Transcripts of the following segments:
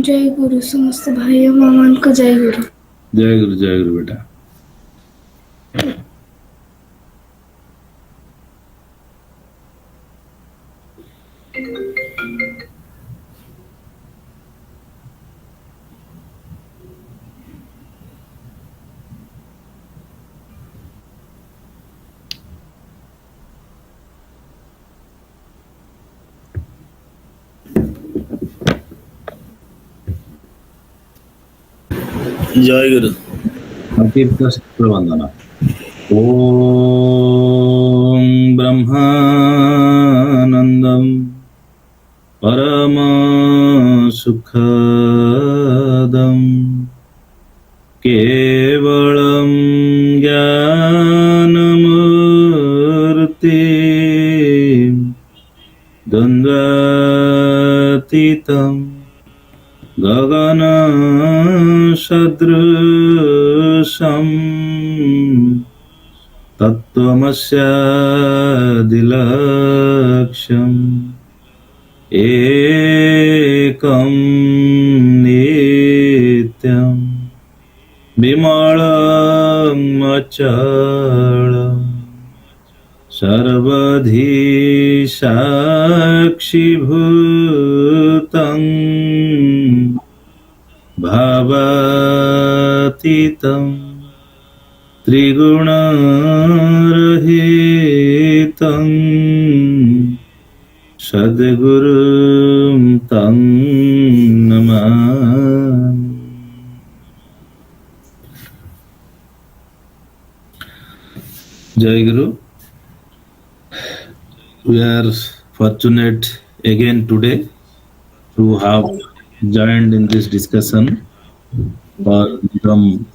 जय गुरु समस्त भाइयों मामान को जय गुरु। जय गुरु बेटा। जय गुरु। वंदना। ओम ब्रह्मानंदम परम सुखदम केवलम ज्ञानमूर्ति द्वन्द्वातीतम गगन सदृशं तत्त्वमस्यादिलक्ष्यम् एकं नित्यं विमलं अचलं सर्वधि साक्षिभूतं भावातीतं त्रिगुणरहितं सद्गुरुं तं Namami. Jai Guru. We are fortunate again today to have joined in this discussion for Nigam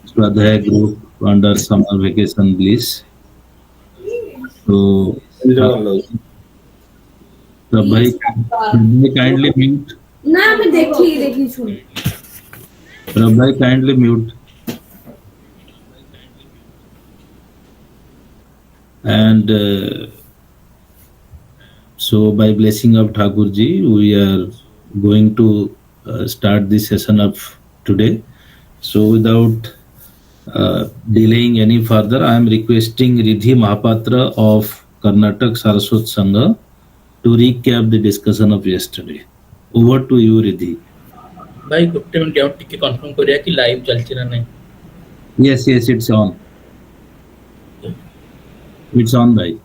Swadhyay group under summer vacation Bliss. So, Prabasi, kindly mute. Prabasi, kindly mute. And so by blessing of Thakurjee, we are going to start this session of today. So without delaying any further, I am requesting Ridhi Mahapatra of Karnataka Saraswat Sangha to recap the discussion of yesterday. Over to you, Ridhi. भाई Gutte minute और टिके confirm करिया कि live चलची ना नहीं। Yes, it's on. It's on, bhai.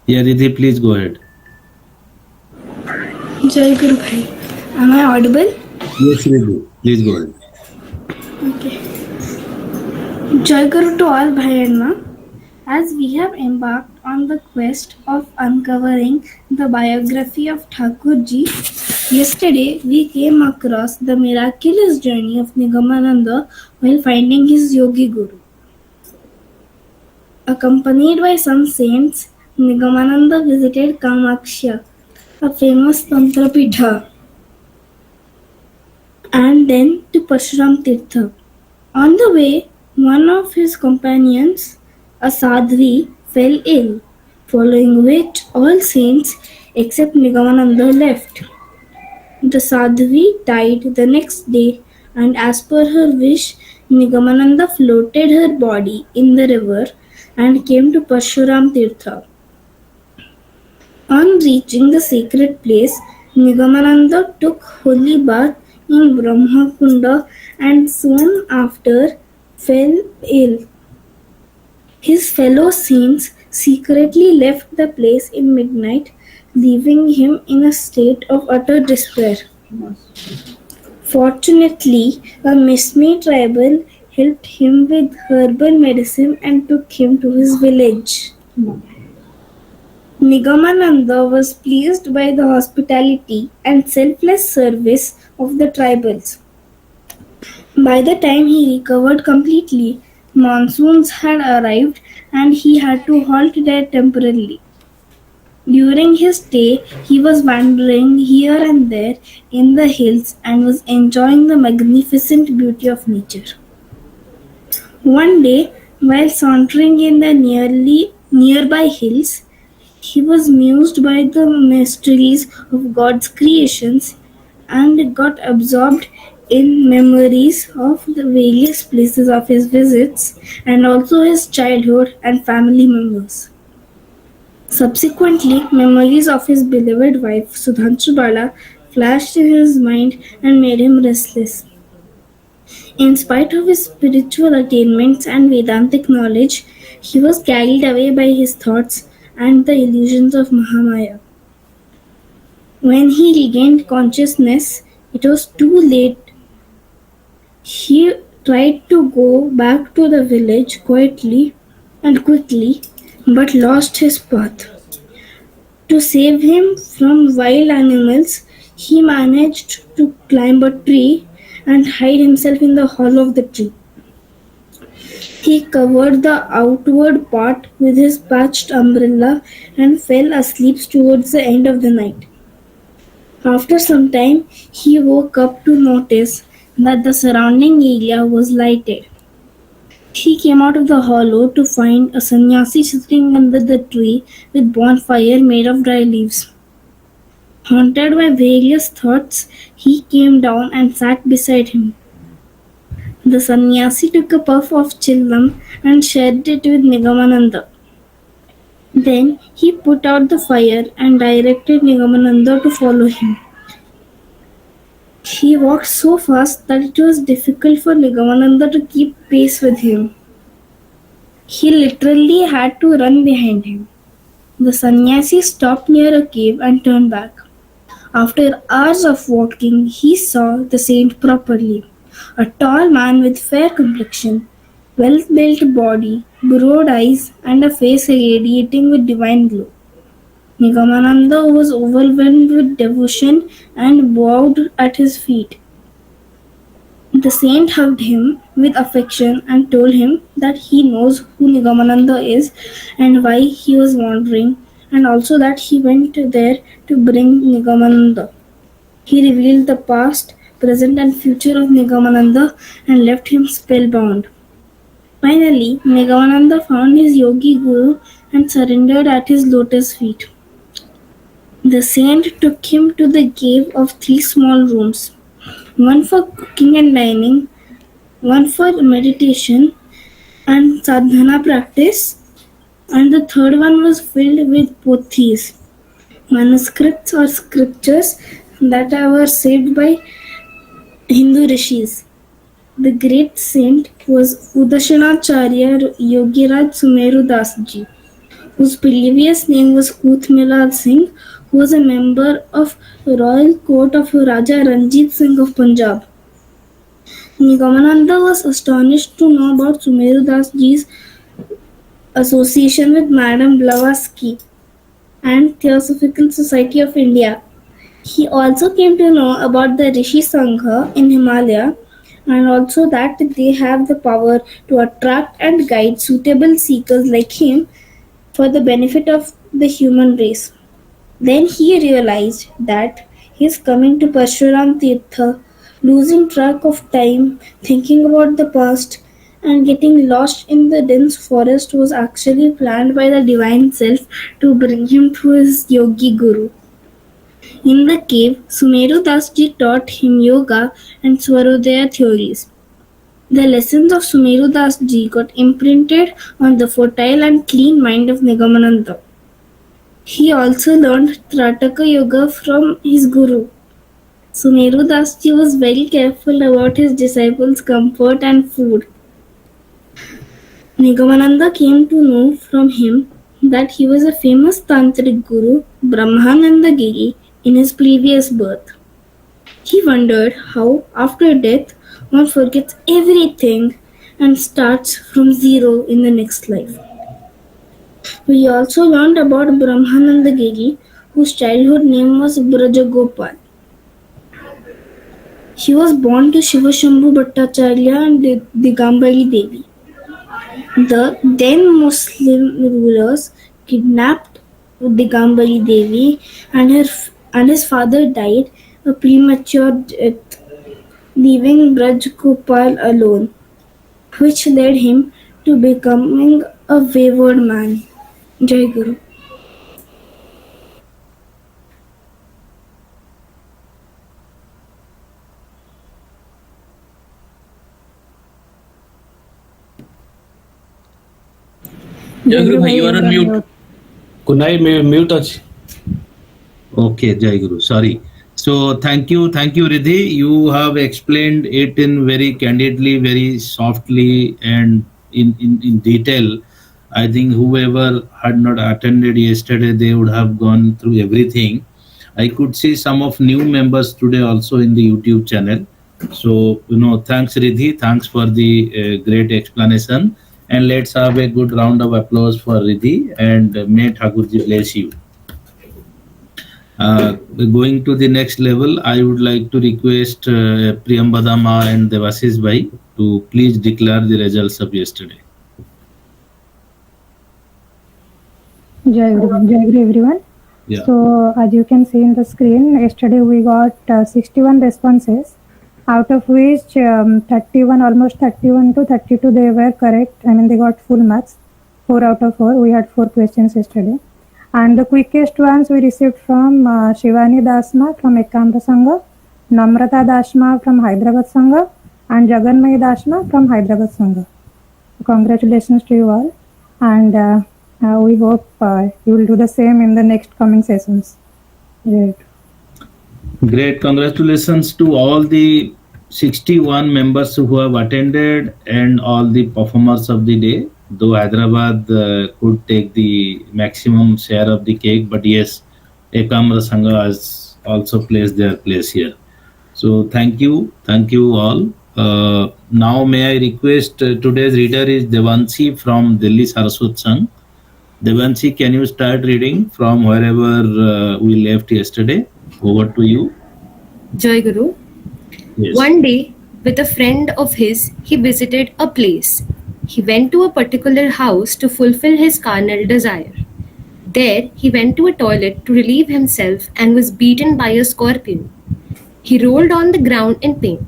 Yeah, Ridhi, please go ahead. जय गुरु भाई, am I audible? Yes, Ridhi, please go ahead. Okay. Jai Guru to all Bhai and Ma. As we have embarked on the quest of uncovering the biography of Thakurjee, yesterday we came across the miraculous journey of Nigamananda while finding his yogi guru. Accompanied by some saints, Nigamananda visited Kamakhya, a famous Tantra Pitha, and then to Parshuram Tirtha. On the way, one of his companions, a Sadhvi, fell ill, following which all saints except Nigamananda left. The Sadhvi died the next day, and as per her wish, Nigamananda floated her body in the river and came to Parshuram Tirtha. On reaching the sacred place, Nigamananda took holy bath in Brahmakunda and soon after fell ill. His fellow saints secretly left the place in midnight, leaving him in a state of utter despair. Fortunately, a Mismi tribal helped him with herbal medicine and took him to his village. Nigamananda was pleased by the hospitality and selfless service of the tribals. By the time he recovered completely, monsoons had arrived and he had to halt there temporarily. During his stay, he was wandering here and there in the hills and was enjoying the magnificent beauty of nature. One day, while sauntering in the nearby hills, He was mused by the mysteries of God's creations and got absorbed in memories of the various places of his visits and also his childhood and family members. Subsequently, memories of his beloved wife Sudhanshu Bala flashed in his mind and made him restless. In spite of his spiritual attainments and Vedantic knowledge, he was carried away by his thoughts and the illusions of Mahamaya. When he regained consciousness, it was too late. He tried to go back to the village quietly and quickly, but lost his path. To save him from wild animals, he managed to climb a tree and hide himself in the hollow of the tree. He covered the outward part with his patched umbrella and fell asleep towards the end of the night. After some time, he woke up to notice that the surrounding area was lighted. He came out of the hollow to find a sannyasi sitting under the tree with bonfire made of dry leaves. Haunted by various thoughts, he came down and sat beside him. The sannyasi took a puff of chillam and shared it with Nigamananda. Then he put out the fire and directed Nigamananda to follow him. He walked so fast that it was difficult for Nigamananda to keep pace with him. He literally had to run behind him. The sannyasi stopped near a cave and turned back. After hours of walking, he saw the saint properly. A tall man with fair complexion, well-built body, broad eyes, and a face radiating with divine glow. Nigamananda was overwhelmed with devotion and bowed at his feet. The saint hugged him with affection and told him that he knows who Nigamananda is and why he was wandering, and also that he went there to bring Nigamananda. He revealed the past, present, and future of Nigamananda and left him spellbound. Finally, Nigamananda found his yogi guru and surrendered at his lotus feet. The saint took him to the cave of 3 small rooms, one for cooking and dining, one for meditation and sadhana practice, and the third one was filled with pothis, manuscripts or scriptures that were saved by Hindu rishis. The great saint was Udashanacharya Yogiraj Sumeru Dasji, whose previous name was Kuthmilal Singh, who was a member of royal court of Raja Ranjit Singh of Punjab. Nigamananda was astonished to know about Sumeru Dasji's association with Madame Blavatsky and Theosophical Society of India. He also came to know about the Rishi Sangha in Himalaya and also that they have the power to attract and guide suitable seekers like him for the benefit of the human race. Then he realized that his coming to Parshuram Tirtha, losing track of time, thinking about the past, and getting lost in the dense forest was actually planned by the Divine Self to bring him to his yogi guru. In the cave, Sumeru Dasji taught him yoga and Swadhyaya theories. The lessons of Sumeru Dasji got imprinted on the fertile and clean mind of Nigamananda. He also learned Trataka Yoga from his guru. Sumeru Dasji was very careful about his disciples' comfort and food. Nigamananda came to know from him that he was a famous tantric guru, Brahmananda Giri, in his previous birth. He wondered how, after death, one forgets everything and starts from zero in the next life. We also learned about Brahmananda Giri, whose childhood name was Brajagopal. He was born to Shivashambhu Bhattacharya and Digambari Devi. The then Muslim rulers kidnapped Digambari Devi and his father died a premature death, leaving Braj Gopal alone, which led him to becoming a wayward man. Jayaguru. Jayaguru Bhai, you are on mute. Kunai mute achi. Okay, Jayaguru, sorry. So thank you, Riddhi. You have explained it in very candidly, very softly, and in detail. I think whoever had not attended yesterday, they would have gone through everything. I could see some of new members today also in the YouTube channel. So, thanks Riddhi, thanks for the great explanation. And let's have a good round of applause for Riddhi, and may Thakurjee bless you. Going to the next level, I would like to request Priyambada Ma and Devasis Bhai to please declare the results of yesterday. Jayaguru everyone. Yeah. So as you can see in the screen, yesterday we got 61 responses, out of which 31, almost 31 to 32, they were correct. I mean, they got full marks, 4 out of 4. We had 4 questions yesterday. And the quickest ones we received from Shivani Dasma from Ekanta Sangha, Namrata Dasma from Hyderabad Sangha, and Jaganmay Dasma from Hyderabad Sangha. Congratulations to you all. And we hope you will do the same in the next coming sessions. Great. Congratulations to all the 61 members who have attended and all the performers of the day. Though Hyderabad could take the maximum share of the cake, but yes, Ekamra Sangha has also placed their place here. So thank you all. Now may I request today's reader is Devanshi from Delhi Saraswat Sangh. Devanshi, can you start reading from wherever we left yesterday? Over to you. Jayaguru. Yes. One day, with a friend of his, he visited a place. He went to a particular house to fulfill his carnal desire. There, he went to a toilet to relieve himself and was beaten by a scorpion. He rolled on the ground in pain.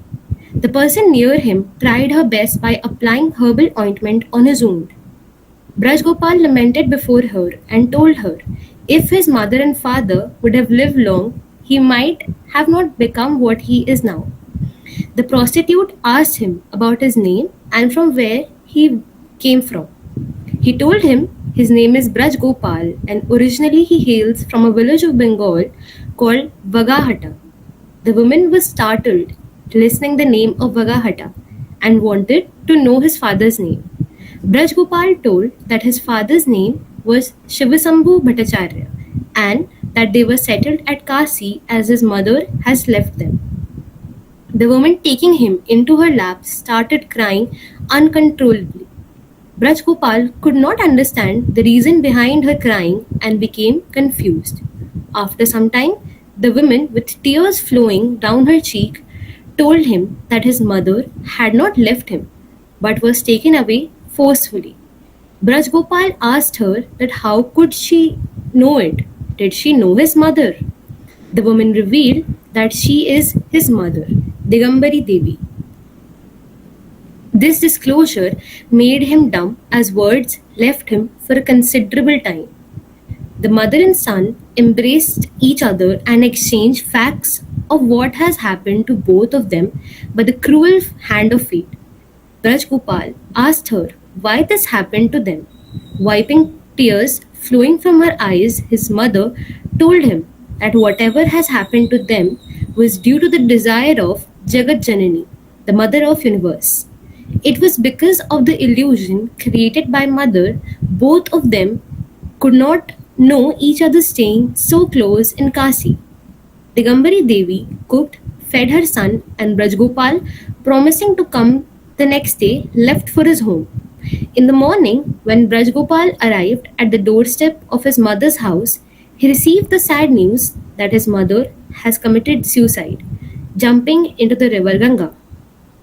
The person near him tried her best by applying herbal ointment on his wound. Braj Gopal lamented before her and told her if his mother and father would have lived long, he might have not become what he is now. The prostitute asked him about his name and from where he came from. He told him his name is Braj Gopal and originally he hails from a village of Bengal called Vagahata. The woman was startled listening the name of Vagahata and wanted to know his father's name. Braj Gopal told that his father's name was Shivasambhu Bhattacharya and that they were settled at Kasi as his mother has left them. The woman, taking him into her lap, started crying uncontrollably. Braj Gopal could not understand the reason behind her crying and became confused. After some time, the woman, with tears flowing down her cheek, told him that his mother had not left him but was taken away forcefully. Braj Gopal asked her that how could she know it? Did she know his mother? The woman revealed that she is his mother, Digambari Devi. This disclosure made him dumb as words left him for a considerable time. The mother and son embraced each other and exchanged facts of what has happened to both of them by the cruel hand of fate. Braj Gopal asked her why this happened to them. Wiping tears flowing from her eyes, his mother told him that whatever has happened to them was due to the desire of Jagat Janani, the mother of universe. It was because of the illusion created by mother, both of them could not know each other staying so close in Kasi. Digambari Devi cooked, fed her son and Braj Gopal, promising to come the next day, left for his home. In the morning, when Braj Gopal arrived at the doorstep of his mother's house, he received the sad news that his mother has committed suicide, jumping into the river Ganga.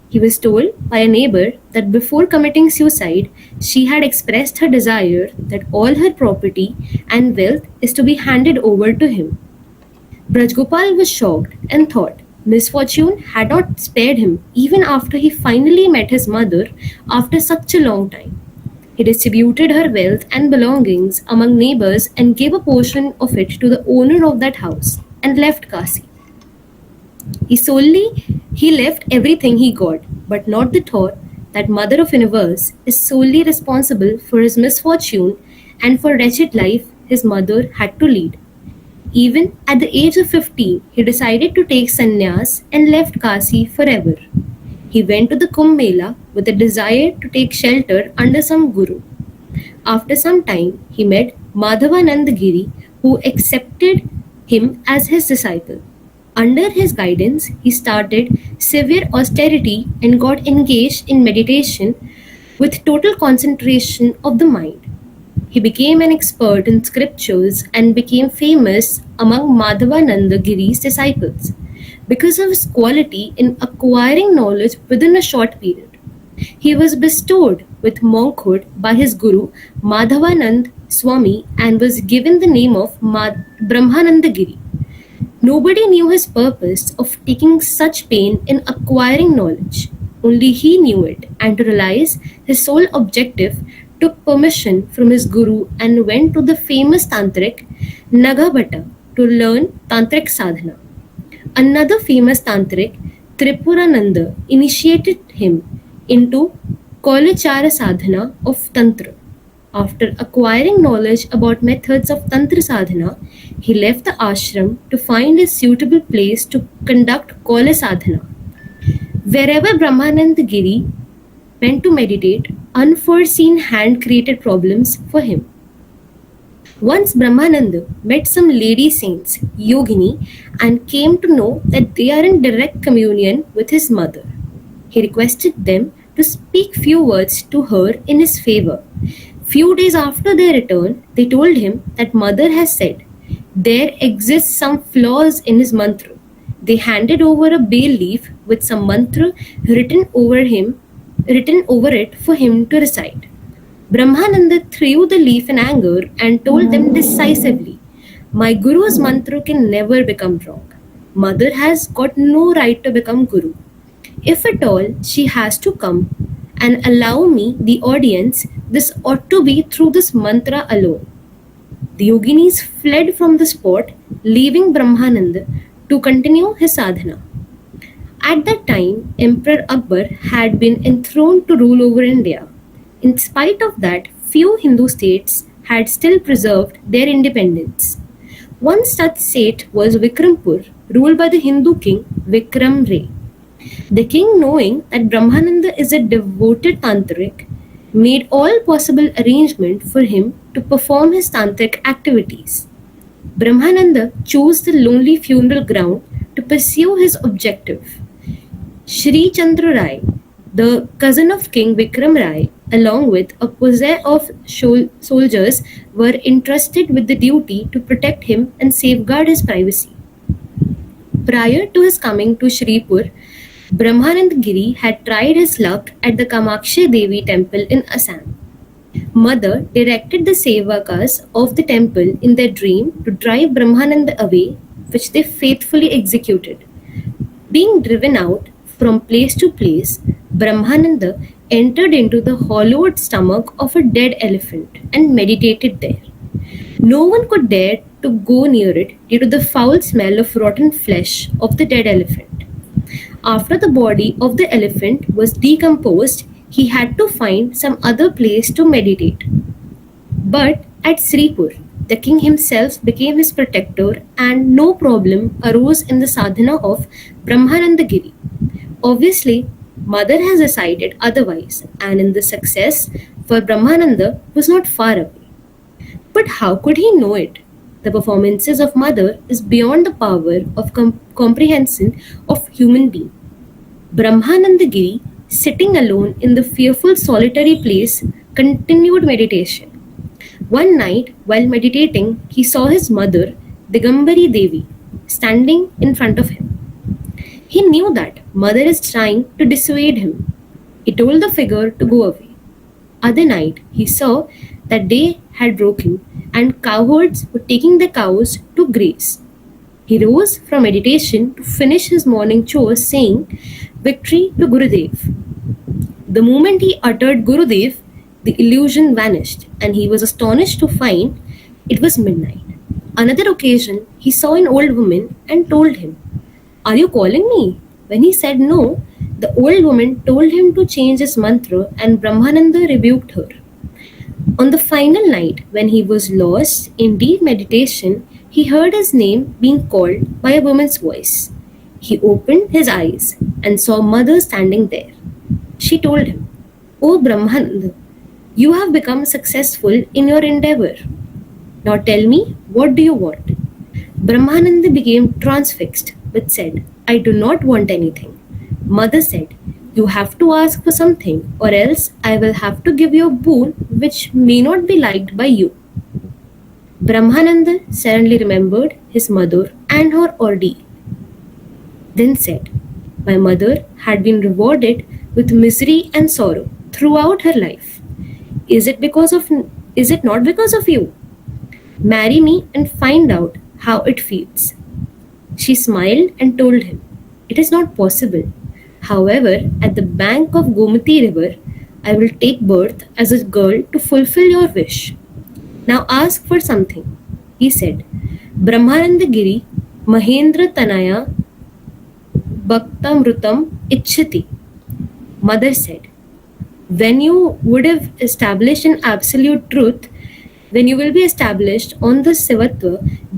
He was told by a neighbor that before committing suicide, she had expressed her desire that all her property and wealth is to be handed over to him. Braj Gopal was shocked and thought misfortune had not spared him even after he finally met his mother after such a long time. He distributed her wealth and belongings among neighbors and gave a portion of it to the owner of that house and left Kasi. He left everything he got, but not the thought that Mother of Universe is solely responsible for his misfortune and for wretched life his mother had to lead. Even at the age of 15, he decided to take sannyas and left Kasi forever. He went to the Kumbh Mela with a desire to take shelter under some guru. After some time, he met Madhavanand Giri, who accepted him as his disciple. Under his guidance, he started severe austerity and got engaged in meditation with total concentration of the mind. He became an expert in scriptures and became famous among Madhavananda Giri's disciples because of his quality in acquiring knowledge within a short period. He was bestowed with monkhood by his guru Madhavanand Swami and was given the name of Brahmananda Giri. Nobody knew his purpose of taking such pain in acquiring knowledge. Only he knew it, and to realize his sole objective, took permission from his guru and went to the famous tantric Nagabhata to learn tantric sadhana. Another famous tantric, Tripurananda, initiated him into Kolachara sadhana of Tantra. After acquiring knowledge about methods of Tantra sadhana, he left the ashram to find a suitable place to conduct Kola sadhana. Wherever Brahmananda Giri went to meditate, unforeseen hand-created problems for him. Once Brahmananda met some lady saints, Yogini, and came to know that they are in direct communion with his mother. He requested them to speak few words to her in his favor. Few days after their return, they told him that mother has said, there exists some flaws in his mantra. They handed over a bay leaf with some mantra written over it for him to recite. Brahmananda threw the leaf in anger and told them decisively, my guru's mantra can never become wrong. Mother has got no right to become guru. If at all she has to come and allow me the audience, this ought to be through this mantra alone. The yoginis fled from the spot, leaving Brahmananda to continue his sadhana. At that time, Emperor Akbar had been enthroned to rule over India. In spite of that, few Hindu states had still preserved their independence. One such state was Vikrampur, ruled by the Hindu king Vikram Ray. The king, knowing that Brahmananda is a devoted tantric, made all possible arrangement for him to perform his tantric activities. Brahmananda chose the lonely funeral ground to pursue his objective. Sri Chandra Rai, the cousin of King Vikram Rai, along with a posse of soldiers, were entrusted with the duty to protect him and safeguard his privacy. Prior to his coming to Shripur, Brahmanand Giri had tried his luck at the Kamakshi Devi temple in Assam. Mother directed the Sevakas of the temple in their dream to drive Brahmananda away, which they faithfully executed. Being driven out from place to place, Brahmananda entered into the hollowed stomach of a dead elephant and meditated there. No one could dare to go near it due to the foul smell of rotten flesh of the dead elephant. After the body of the elephant was decomposed, he had to find some other place to meditate. But at Sripur, the king himself became his protector and no problem arose in the sadhana of Brahmananda Giri. Obviously, mother has decided otherwise, and in the success for Brahmananda was not far away. But how could he know it? The performances of mother is beyond the power of comprehension of human being. Brahmananda Giri, sitting alone in the fearful solitary place, continued meditation. One night, while meditating, he saw his mother, Digambari Devi, standing in front of him. He knew that mother is trying to dissuade him. He told the figure to go away. Other night, he saw that day had broken and cowherds were taking the cows to graze. He rose from meditation to finish his morning chores, saying, "Victory to Gurudev." The moment he uttered Gurudev, the illusion vanished, and he was astonished to find it was midnight. Another occasion, he saw an old woman and told him, "Are you calling me?" When he said no, the old woman told him to change his mantra, and Brahmananda rebuked her. On the final night, when he was lost in deep meditation, he heard his name being called by a woman's voice. He opened his eyes and saw Mother standing there. She told him, "O Brahmananda, you have become successful in your endeavor. Now tell me, what do you want?" Brahmananda became transfixed but said, "I do not want anything." Mother said, "You have to ask for something, or else I will have to give you a boon which may not be liked by you." Brahmananda suddenly remembered his mother and her ordeal. Then said, "My mother had been rewarded with misery and sorrow throughout her life. Is it not because of you? Marry me and find out how it feels." She smiled and told him, "It is not possible. However, at the bank of Gomati river, I will take birth as a girl to fulfill your wish. Now ask for something." He said, "Brahmananda Giri Mahendra Tanaya Bhaktamrutam Ichchati." Mother said, "When you would have established an absolute truth, when you will be established on the Sivatva,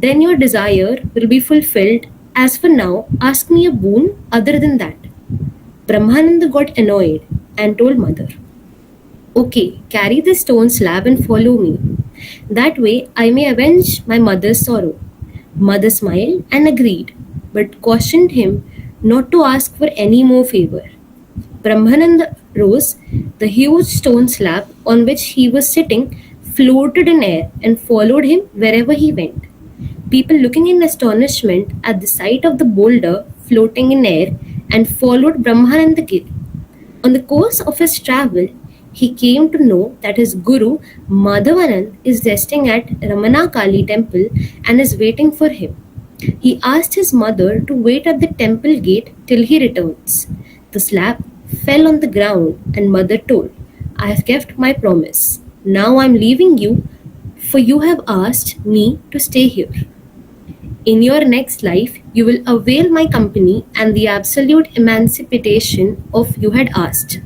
then your desire will be fulfilled. As for now, ask me a boon other than that." Brahmananda got annoyed and told Mother, "Okay, carry this stone slab and follow me. That way I may avenge my mother's sorrow." Mother smiled and agreed, but cautioned him not to ask for any more favor. Brahmananda rose. The huge stone slab on which he was sitting floated in air and followed him wherever he went. People looking in astonishment at the sight of the boulder floating in air and followed Brahmananda Giri. On the course of his travel, he came to know that his guru Madhavanand is resting at Ramanakali temple and is waiting for him. He asked his mother to wait at the temple gate till he returns. The slab fell on the ground and Mother told, "I have kept my promise. Now I am leaving you, for you have asked me to stay here. In your next life, you will avail my company and the absolute emancipation of you had asked."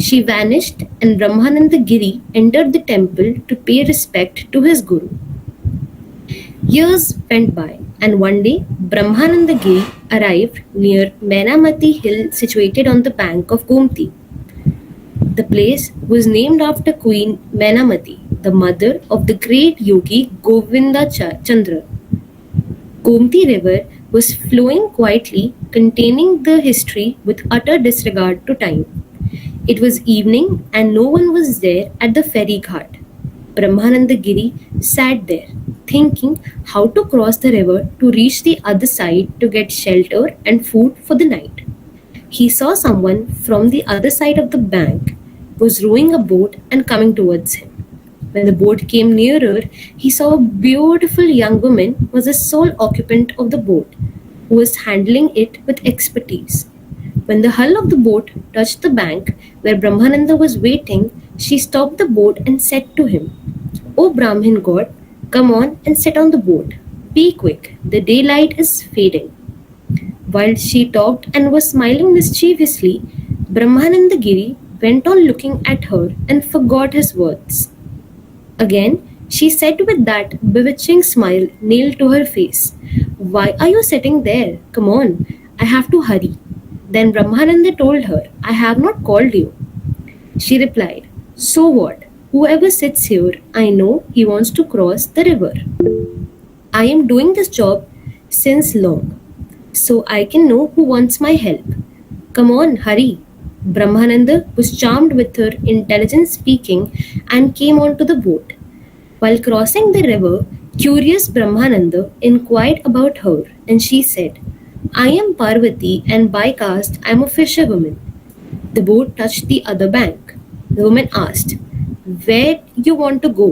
She vanished and Brahmananda Giri entered the temple to pay respect to his guru. Years went by, and one day Brahmananda Giri arrived near Menamati hill situated on the bank of Gomti. The place was named after Queen Menamati, the mother of the great yogi Govinda Chandra. Gomti river was flowing quietly, containing the history with utter disregard to time. It was evening and no one was there at the ferry ghat. Brahmananda Giri sat there, thinking how to cross the river to reach the other side to get shelter and food for the night. He saw someone from the other side of the bank was rowing a boat and coming towards him. When the boat came nearer, he saw a beautiful young woman was the sole occupant of the boat, who was handling it with expertise. When the hull of the boat touched the bank where Brahmananda was waiting, she stopped the boat and said to him, "O Brahmin God, come on and sit on the boat. Be quick, the daylight is fading." While she talked and was smiling mischievously, Brahmananda Giri went on looking at her and forgot his words. Again, she said with that bewitching smile nailed to her face, "Why are you sitting there? Come on, I have to hurry." Then Brahmananda told her, "I have not called you." She replied, "So what? Whoever sits here, I know he wants to cross the river. I am doing this job since long, so I can know who wants my help. Come on, hurry." Brahmananda was charmed with her intelligent speaking and came onto the boat. While crossing the river, curious Brahmananda inquired about her, and she said, "I am Parvati, and by caste I am a fisherwoman." The boat touched the other bank. The woman asked, "Where you want to go?"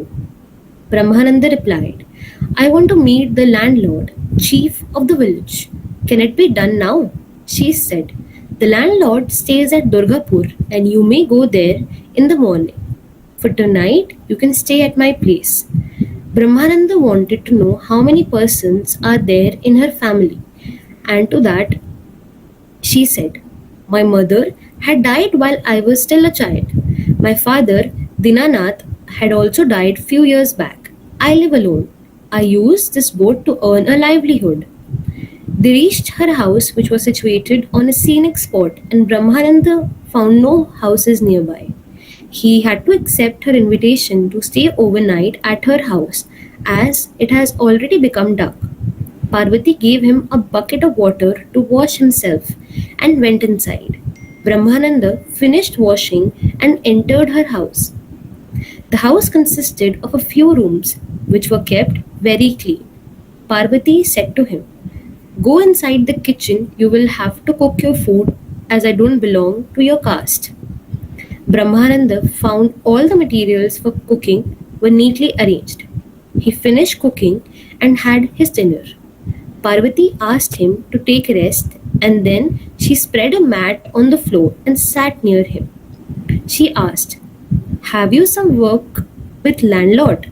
Brahmananda replied, "I want to meet the landlord, chief of the village. Can it be done now?" She said, "The landlord stays at Durgapur and you may go there in the morning. For tonight, you can stay at my place." Brahmananda wanted to know how many persons are there in her family, and to that she said, "My mother had died while I was still a child. My father, Dinanath, had also died few years back. I live alone. I use this boat to earn a livelihood. They reached her house, which was situated on a scenic spot, and Brahmananda found no houses nearby. He had to accept her invitation to stay overnight at her house, as it has already become dark. Parvati gave him a bucket of water to wash himself and went inside. Brahmananda finished washing and entered her house. The house consisted of a few rooms, which were kept very clean. Parvati said to him, "Go inside the kitchen, you will have to cook your food, as I don't belong to your caste." Brahmananda found all the materials for cooking were neatly arranged. He finished cooking and had his dinner. Parvati asked him to take rest, and then she spread a mat on the floor and sat near him. She asked, "Have you some work with landlord?"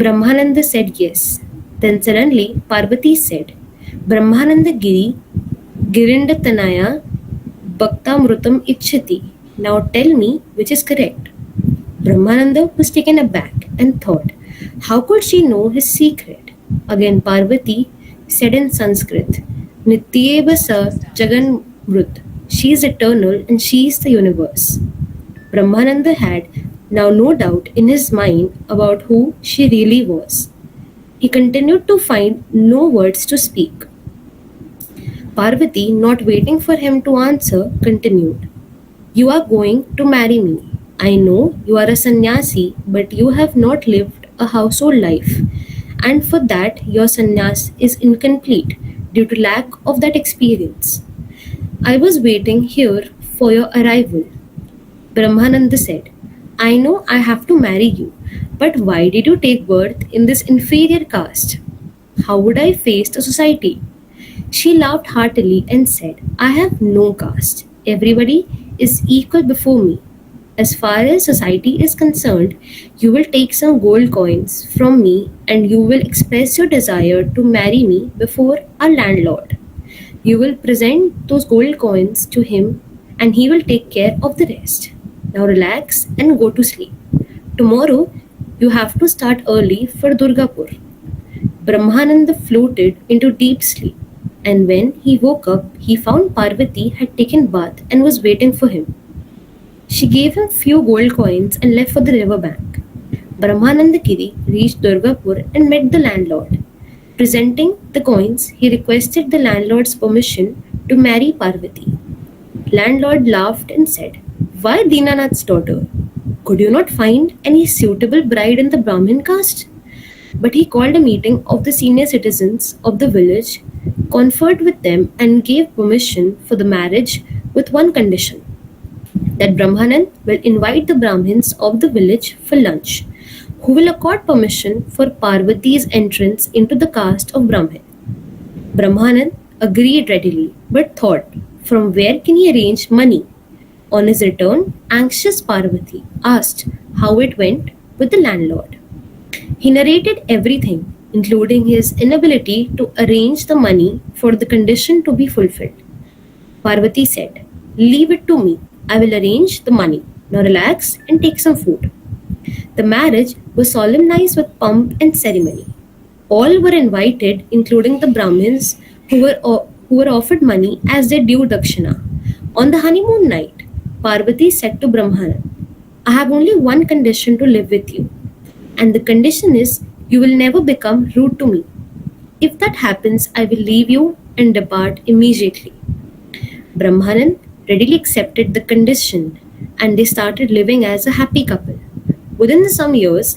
Brahmananda said yes. Then suddenly Parvati said, "Brahmananda Giri Girindatanaya Bhaktamrutam Ichchati. Now tell me which is correct." Brahmananda was taken aback and thought, how could she know his secret? Again Parvati said in Sanskrit, "Nityeva sa Jaganmrut." She is eternal and she is the universe. Brahmananda had now no doubt in his mind about who she really was. He continued to find no words to speak. Parvati, not waiting for him to answer, continued, "You are going to marry me. I know you are a sannyasi, but you have not lived a household life, and for that your sannyas is incomplete due to lack of that experience. I was waiting here for your arrival." Brahmananda said, "I know I have to marry you, but why did you take birth in this inferior caste? How would I face the society?" She laughed heartily and said, "I have no caste. Everybody is equal before me. As far as society is concerned, you will take some gold coins from me and you will express your desire to marry me before our landlord. You will present those gold coins to him and he will take care of the rest. Now relax and go to sleep. Tomorrow you have to start early for Durgapur." Brahmananda floated into deep sleep, and when he woke up, he found Parvati had taken bath and was waiting for him. She gave him few gold coins and left for the river bank. Brahmananda Giri reached Durgapur and met the landlord. Presenting the coins, he requested the landlord's permission to marry Parvati. Landlord laughed and said, "Why Dinanath's daughter? Could you not find any suitable bride in the Brahmin caste?" But he called a meeting of the senior citizens of the village, conferred with them, and gave permission for the marriage with one condition, that Brahmanan will invite the Brahmins of the village for lunch, who will accord permission for Parvati's entrance into the caste of Brahmin. Brahmanan agreed readily, but thought, from where can he arrange money? On his return, anxious Parvati asked how it went with the landlord. He narrated everything, including his inability to arrange the money for the condition to be fulfilled. Parvati said, "Leave it to me. I will arrange the money. Now relax and take some food." The marriage was solemnized with pomp and ceremony. All were invited, including the Brahmins who were offered money as their due dakshina. On the honeymoon night, Parvati said to Brahmanan, "I have only one condition to live with you, and the condition is you will never become rude to me. If that happens, I will leave you and depart immediately." Brahmanan readily accepted the condition, and they started living as a happy couple. Within some years,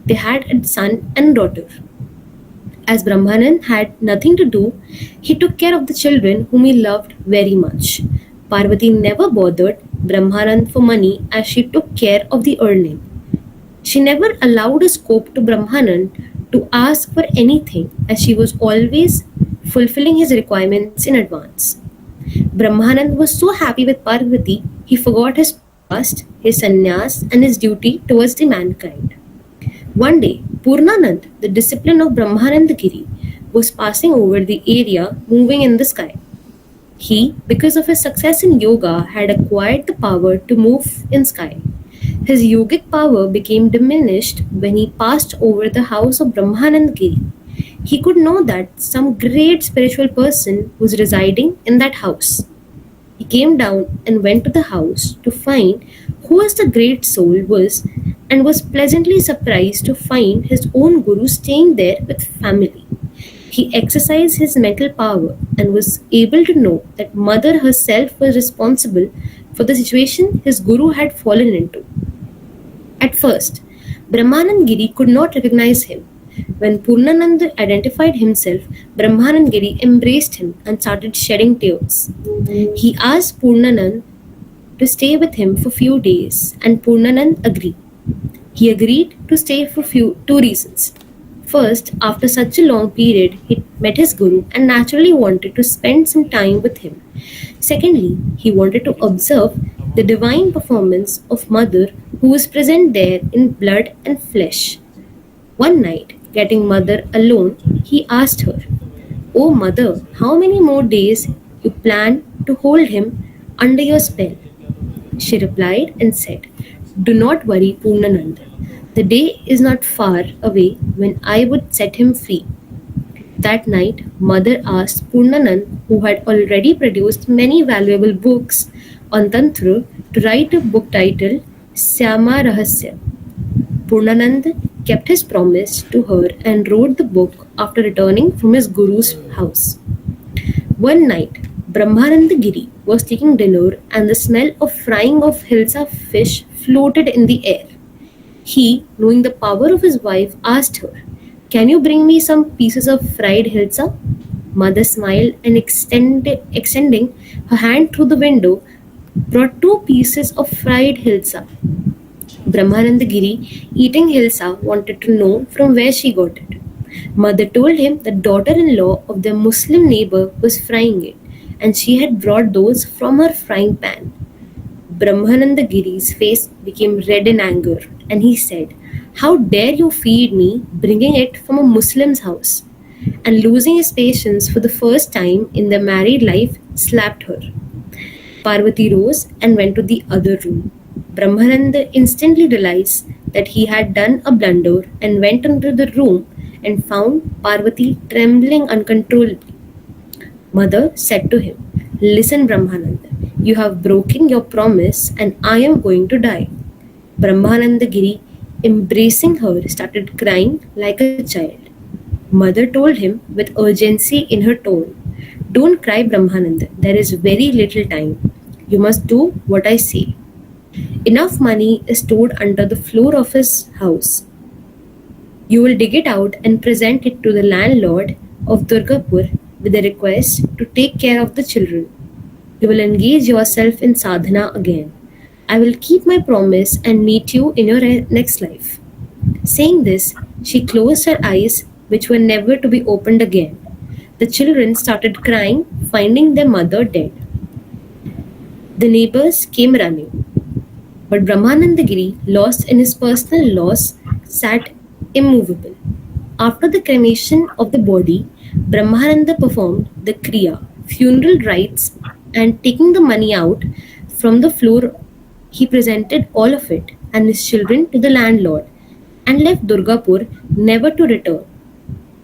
they had a son and a daughter. As Brahmanan had nothing to do, he took care of the children whom he loved very much. Parvati never bothered Brahmanan for money as she took care of the earning. She never allowed a scope to Brahmanan to ask for anything, as she was always fulfilling his requirements in advance. Brahmanan was so happy with Parvati, he forgot his past, his sannyas, and his duty towards the mankind. One day, Purnanand, the disciple of Brahmananda Giri, was passing over the area, moving in the sky. He, because of his success in yoga, had acquired the power to move in sky. His yogic power became diminished when he passed over the house of Brahmanand Giri. He could know that some great spiritual person was residing in that house. He came down and went to the house to find who the great soul was, and was pleasantly surprised to find his own guru staying there with family. He exercised his mental power and was able to know that Mother herself was responsible for the situation his guru had fallen into. At first, Brahmanand Giri could not recognize him. When Purnanand identified himself, Brahmanand Giri embraced him and started shedding tears. He asked Purnanand to stay with him for few days, and Purnanand agreed. He agreed to stay for two reasons. First, after such a long period, he met his guru and naturally wanted to spend some time with him. Secondly, he wanted to observe the divine performance of Mother, who was present there in blood and flesh. One night, getting Mother alone, he asked her, "Oh Mother, how many more days you plan to hold him under your spell?" She replied and said, "Do not worry, Purnanand. The day is not far away when I would set him free." That night, Mother asked Purnanand, who had already produced many valuable books on Tantra, to write a book titled Syama Rahasya. Purnanand kept his promise to her and wrote the book after returning from his guru's house. One night, Brahmananda Giri was taking dinner and the smell of frying of hilsa fish floated in the air. He, knowing the power of his wife, asked her, "Can you bring me some pieces of fried hilsa?" Mother smiled and extending her hand through the window, brought 2 pieces of fried hilsa. Brahmananda Giri, eating hilsa, wanted to know from where she got it. Mother told him the daughter-in-law of their Muslim neighbor was frying it, and she had brought those from her frying pan. Brahmananda Giri's face became red in anger, and he said, "How dare you feed me, bringing it from a Muslim's house?" And losing his patience for the first time in their married life, slapped her. Parvati rose and went to the other room. Brahmananda instantly realized that he had done a blunder and went into the room and found Parvati trembling uncontrollably. Mother said to him, "Listen, Brahmananda, you have broken your promise and I am going to die." Brahmananda Giri, embracing her, started crying like a child. Mother told him with urgency in her tone, "Don't cry, Brahmananda. There is very little time. You must do what I say." Enough money is stored under the floor of his house. You will dig it out and present it to the landlord of Durgapur with a request to take care of the children. You will engage yourself in sadhana again. I will keep my promise and meet you in your next life. Saying this, she closed her eyes, which were never to be opened again. The children started crying, finding their mother dead. The neighbors came running. But Brahmananda Giri, lost in his personal loss, sat immovable. After the cremation of the body, Brahmananda performed the Kriya, funeral rites, and taking the money out from the floor, he presented all of it and his children to the landlord and left Durgapur, never to return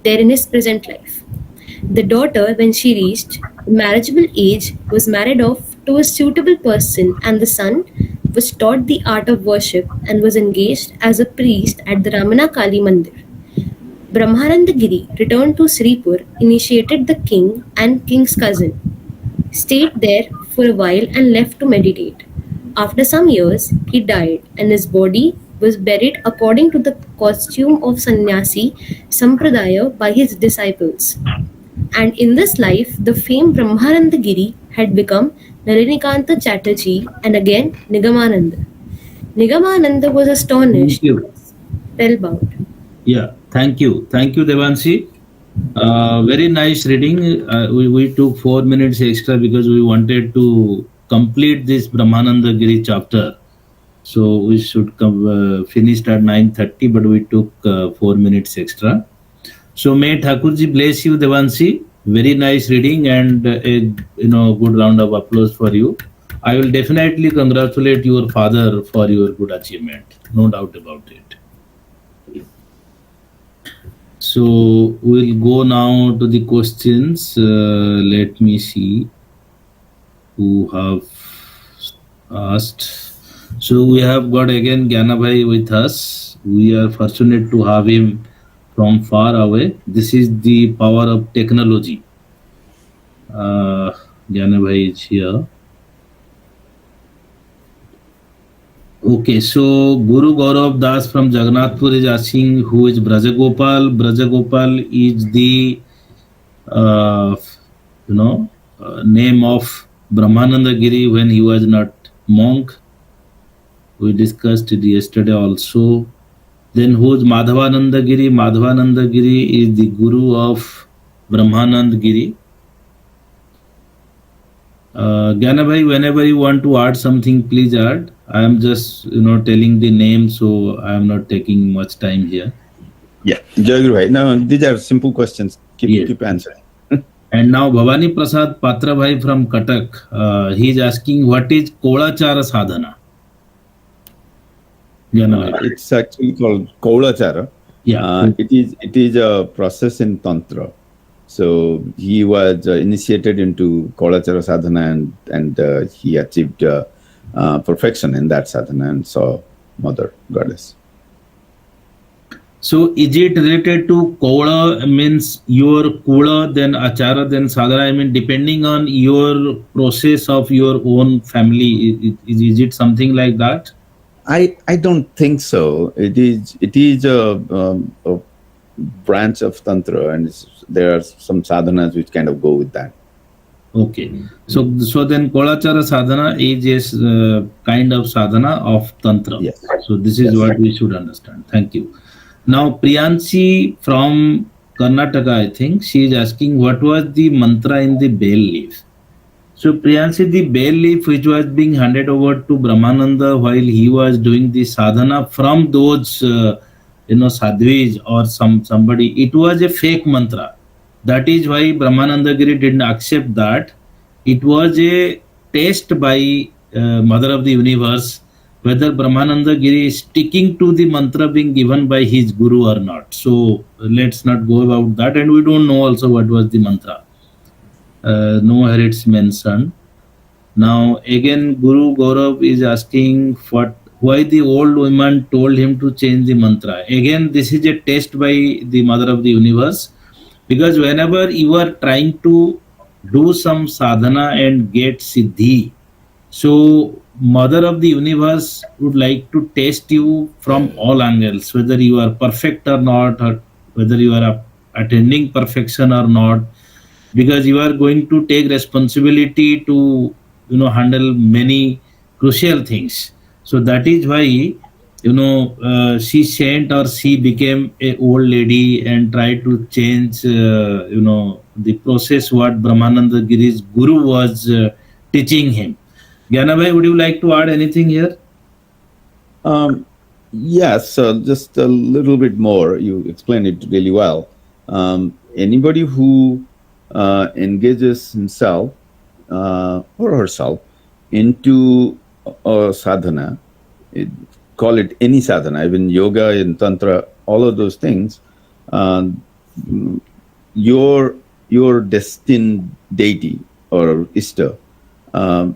there in his present life. The daughter, when she reached the marriageable age, was married off to a suitable person, and the son was taught the art of worship and was engaged as a priest at the Ramana Kali Mandir. Brahmananda Giri returned to Sripur, initiated the king and king's cousin, stayed there for a while and left to meditate. After some years, he died and his body was buried according to the costume of sannyasi sampradaya by his disciples. And in this life, the famed Brahmananda Giri had become Nalinikanta Chatterjee and again Nigamananda. Nigamananda was astonished, Thank you. spellbound. Yeah, thank you. Thank you, Devanshi. Very nice reading. We took 4 minutes extra because we wanted to complete this Brahmananda Giri chapter. So we should finish at 9:30, but we took 4 minutes extra. So may Thakurjee bless you, Devanshi. Very nice reading and a good round of applause for you. I will definitely congratulate your father for your good achievement. No doubt about it. So we'll go now to the questions. Let me see who have asked. So we have got again Gyanabhai with us. We are fortunate to have him from far away. This is the power of technology. Gyanabhai is here. Okay, so Guru Gaurav Das from Jagannathpur is asking who is Brajagopal. Brajagopal is the name of Brahmananda Giri when he was not monk. We discussed it yesterday also. Then who is Madhavananda Giri? Madhavananda Giri is the guru of Brahmanand Giri. Gyanabhai, whenever you want to add something, please add. I am just telling the name, so I am not taking much time here. Yeah, Jayaguru Bhai. No, these are simple questions. Keep answering. And now Bhavani Prasad Patra Bhai from Katak, he is asking what is Kolachara Sadhana? It's actually called Kolachara. Yeah. It is a process in Tantra. So he was initiated into Kolachara sadhana and he achieved perfection in that sadhana and saw Mother Goddess. So is it related to Kola means your Kula, then Achara, then Sadhana? I mean, depending on your process of your own family, is it something like that? I don't think so. It is a branch of Tantra, and there are some sadhanas which kind of go with that. Okay. So then Kolachara sadhana is kind of sadhana of Tantra. Yes. So this is what we should understand. Thank you. Now Priyanshi from Karnataka, I think, she is asking what was the mantra in the bell leaf. So Priyanshi, the bell leaf which was being handed over to Brahmananda while he was doing the sadhana from those sadhvis or somebody, it was a fake mantra. That is why Brahmananda Giri didn't accept that. It was a test by Mother of the Universe whether Brahmananda Giri is sticking to the mantra being given by his guru or not. So let's not go about that, and we don't know also what was the mantra. Nowhere it's mentioned. Now again Guru Gaurav is asking why the old woman told him to change the mantra. Again, this is a test by the Mother of the Universe, because whenever you are trying to do some sadhana and get siddhi, so Mother of the Universe would like to test you from all angles, whether you are perfect or not, or whether you are attaining perfection or not, because you are going to take responsibility to handle many crucial things. So that is why she sent, or she became a old lady and tried to change the process what Brahmananda Giri's guru was teaching him. Gyanabhai, would you like to add anything here? Yes, just a little bit more. You explained it really well. Anybody who engages himself or herself into a sadhana, call it any sadhana, even yoga and tantra, all of those things, your destined deity or Ishta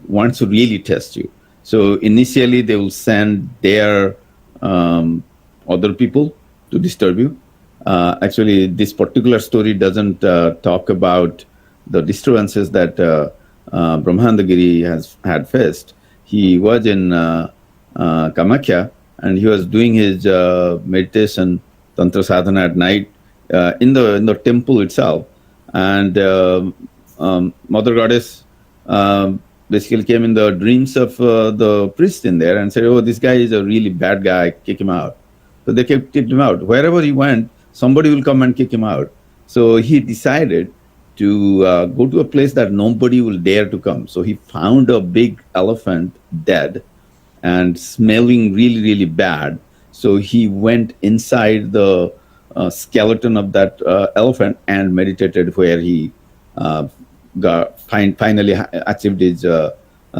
wants to really test you. So initially they will send their other people to disturb you. Actually, this particular story doesn't talk about the disturbances that Brahmananda Giri has had faced. He was in Kamakya, and he was doing his meditation, tantra sadhana at night in the temple itself. And Mother Goddess basically came in the dreams of the priest in there and said, "Oh, this guy is a really bad guy, kick him out." So they kicked him out. Wherever he went, somebody will come and kick him out. So he decided to go to a place that nobody will dare to come. So he found a big elephant dead and smelling really, really bad. So he went inside the skeleton of that elephant and meditated, where he finally achieved his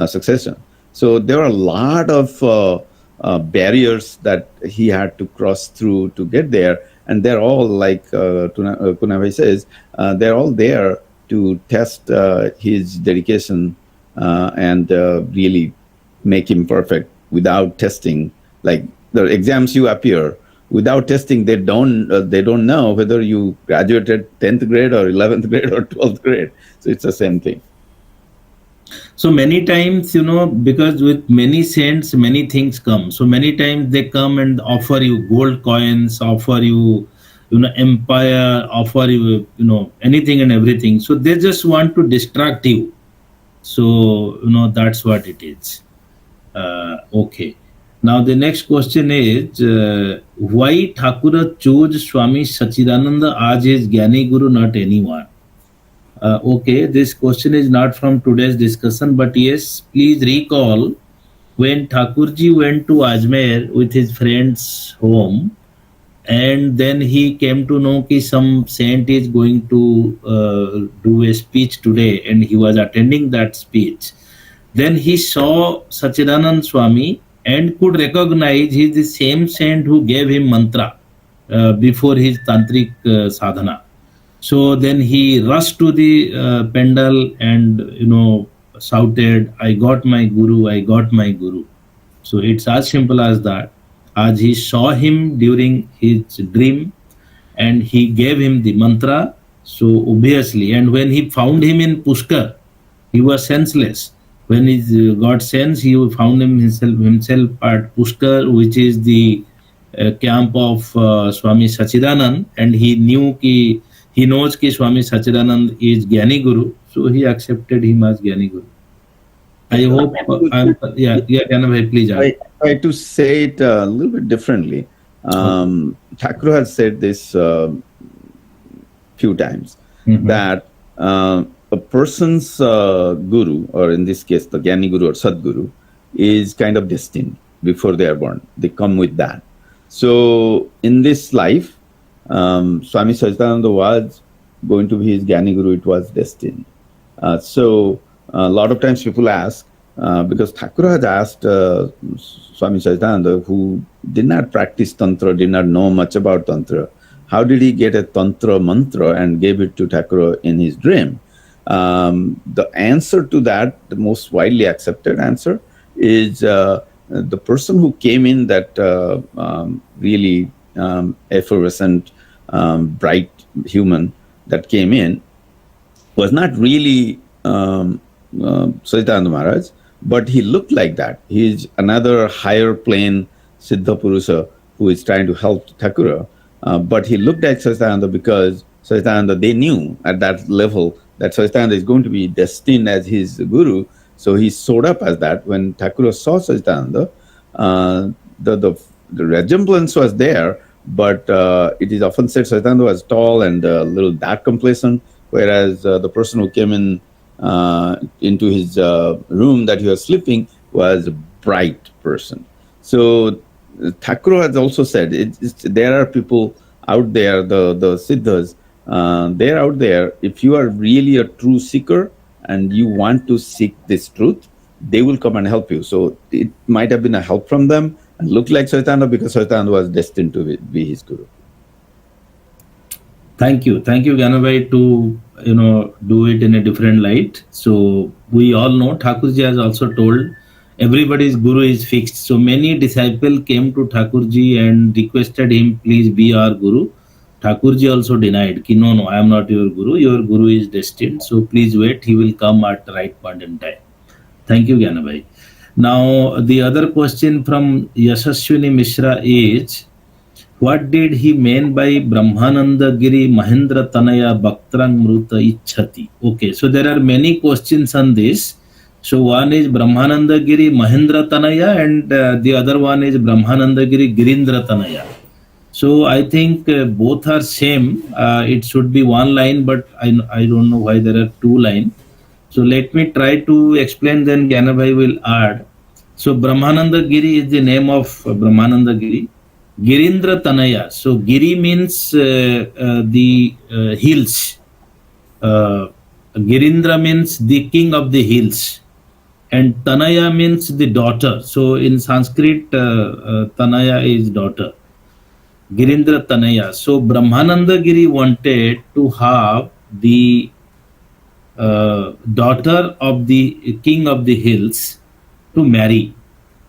succession. So there are a lot of barriers that he had to cross through to get there, and they're all like Kunavai says, they're all there to test his dedication and really make him perfect. Without testing, like the exams you appear, without testing, they don't know whether you graduated 10th grade or 11th grade or 12th grade. So it's the same thing. So many times, because with many saints, many things come. So many times they come and offer you gold coins, offer you, empire, offer you, anything and everything. So they just want to distract you. So, that's what it is. Okay. Now the next question is, why Thakura chose Swami Sachidananda as his Jnani Guru, not anyone? Okay, this question is not from today's discussion, but yes, please recall when Thakurjee went to Ajmer with his friend's home, and then he came to know that some saint is going to do a speech today, and he was attending that speech. Then he saw Sachidanand Swami and could recognize he is the same saint who gave him mantra before his tantric sadhana. So then he rushed to the pendal and shouted, "I got my guru, I got my guru." So it's as simple as that. As he saw him during his dream and he gave him the mantra, so obviously, and when he found him in Pushkar, he was senseless. When he got sense, he found himself at Pushkar, which is the camp of Swami Sachidanand, and he knows that Swami Sachidanand is Jnani Guru, so he accepted him as Jnani Guru. I hope, Jnana Bhai, please add. I try to say it a little bit differently. Thakur has said this few times, that a person's guru, or in this case, the Jnani Guru or Sadguru, is kind of destined before they are born. They come with that. So in this life, Swami Sachidananda was going to be his Jnani Guru. It was destined. So a lot of times people ask, because Thakur has asked Swami Sachidananda, who did not practice Tantra, did not know much about Tantra, how did he get a Tantra mantra and gave it to Thakur in his dream? The answer to that, the most widely accepted answer, is the person who came in, that really effervescent, bright human that came in, was not really Sachidananda Maharaj, but he looked like that. He's another higher plane Siddha Purusha who is trying to help Thakura, but he looked like Sachidananda because Sachidananda, they knew at that level that Sachidananda is going to be destined as his guru, so he showed up as that. When Thakura saw Sachidananda, the resemblance was there, but it is often said Sachidananda was tall and a little dark complexion, whereas the person who came in into his room that he was sleeping was a bright person. So Thakur has also said there are people out there, the Siddhas, they're out there. If you are really a true seeker and you want to seek this truth, they will come and help you. So it might have been a help from them and look like Sachidananda because Sachidananda was destined to be his guru. Thank you, Jnana, to do it in a different light. So we all know Thakurjee has also told everybody's guru is fixed. So many disciples came to Thakurjee and requested him, please be our guru. Thakurjee also denied, no, I am not your guru is destined. So please wait, he will come at the right point in time. Thank you, Jnana. Now the other question from Yashaswini Mishra is, what did he mean by Brahmananda Giri Mahendra Tanaya Bhaktrang Mruta Ichhati? Okay, so there are many questions on this. So one is Brahmananda Giri Mahendra Tanaya and the other one is Brahmananda Giri Girindra Tanaya. So I think both are same. It should be one line, but I don't know why there are two lines. So let me try to explain, then Jnana Bhai will add. So Brahmananda Giri is the name of Brahmananda Giri. Girindra Tanaya. So Giri means the hills. Girindra means the king of the hills. and Tanaya means the daughter. So in Sanskrit, Tanaya is daughter. Girindra Tanaya. So Brahmananda Giri wanted to have the daughter of the king of the hills to marry.